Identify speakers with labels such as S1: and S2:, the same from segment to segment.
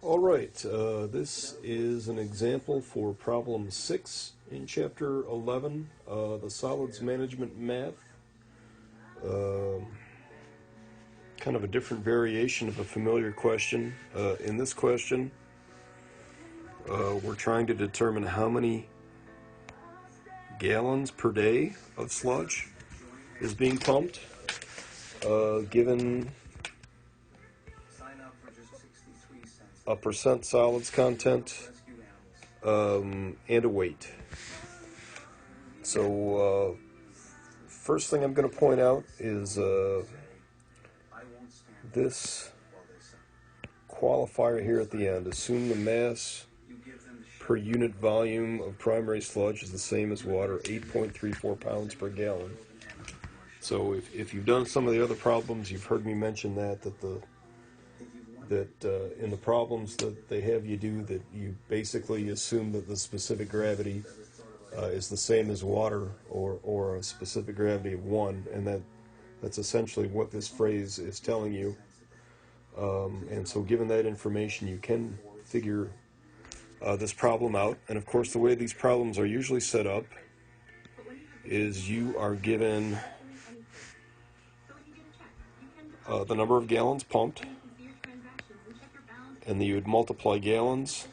S1: Alright, this is an example for problem 6 in chapter 11, the solids management math. Kind of a different variation of a familiar question. In this question, we're trying to determine how many gallons per day of sludge is being pumped, given a percent solids content and a weight. So first thing I'm going to point out is this qualifier here at the end. Assume the mass per unit volume of primary sludge is the same as water, 8.34 pounds per gallon. So if you've done some of the other problems, you've heard me mention that in the problems that they have you do, that you basically assume that the specific gravity is the same as water, or a specific gravity of 1, and that's essentially what this phrase is telling you. And so given that information, you can figure this problem out. And of course, the way these problems are usually set up is you are given the number of gallons pumped, and then you would multiply gallons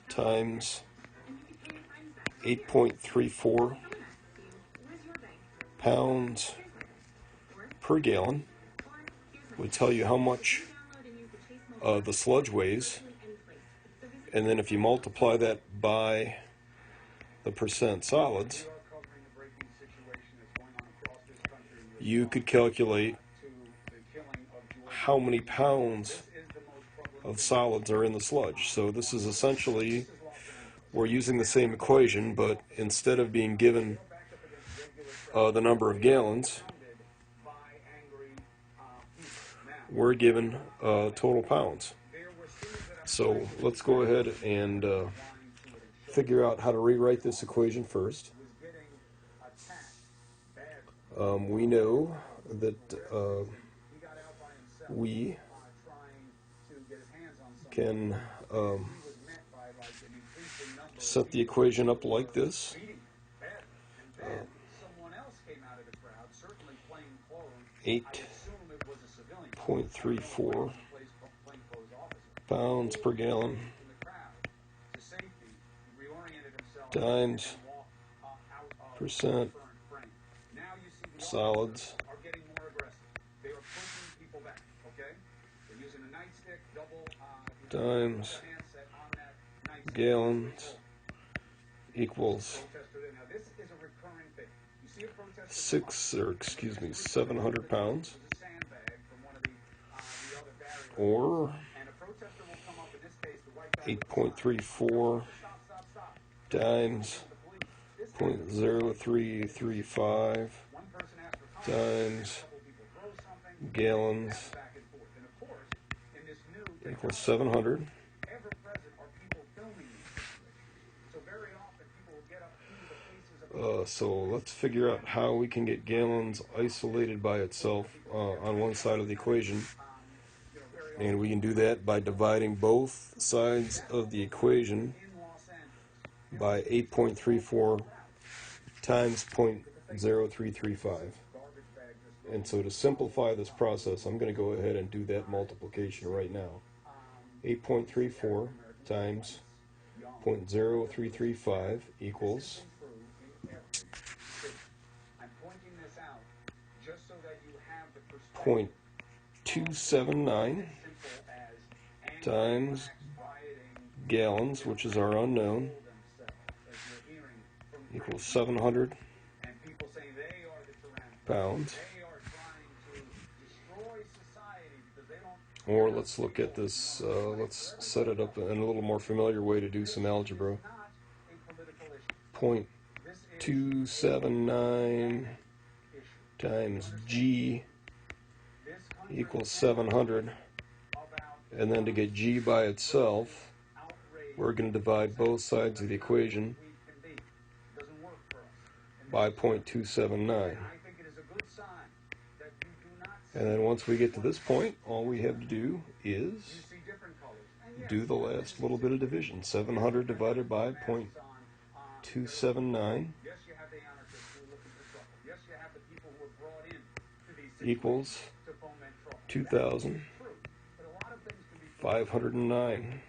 S1: times 8.34 pounds per gallon. Would tell you how much the sludge weighs, and then if you multiply that by the percent solids, you could calculate how many pounds of solids are in the sludge. So this is essentially, we're using the same equation, but instead of being given the number of gallons, we're given total pounds. So let's go ahead and figure out how to rewrite this equation first. We know that we can set the equation up like this. 8.34 pounds per gallon times percent solids times gallons equals 700 pounds, or 8.34 times 0.0335 times gallons equals 700. So let's figure out how we can get gallons isolated by itself on one side of the equation. And we can do that by dividing both sides of the equation by 8.34 times 0.0335. And so to simplify this process, I'm going to go ahead and do that multiplication right now. 8.34 times 0.0335 equals 0.279 times gallons, which is our unknown, equals 700 pounds. Or let's look at this, let's set it up in a little more familiar way to do some algebra. 0.279 times G equals 700, and then to get G by itself, we're going to divide both sides of the equation by 0.279. And then once we get to this point, all we have to do is do the last little bit of division. 700 divided by 0.279 equals 2,509.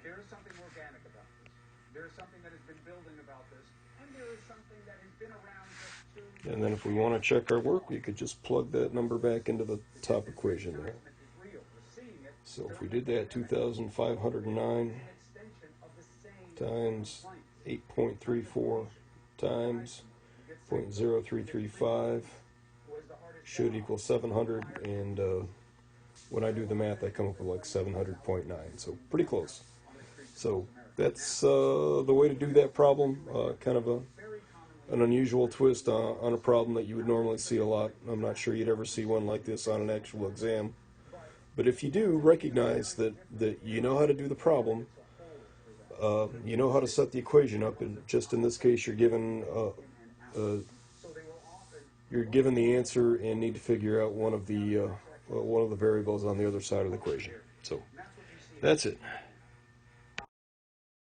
S1: And then if we want to check our work, we could just plug that number back into the top equation there. So if we did that, 2,509 times 8.34 times 0.0335 should equal 700, and when I do the math, I come up with like 700.9, so pretty close. So that's the way to do that problem. Kind of an unusual twist on a problem that you would normally see a lot. I'm not sure you'd ever see one like this on an actual exam. But if you do, recognize that you know how to do the problem, you know how to set the equation up, and just in this case, you're given the answer and need to figure out one of the variables on the other side of the equation. So that's it.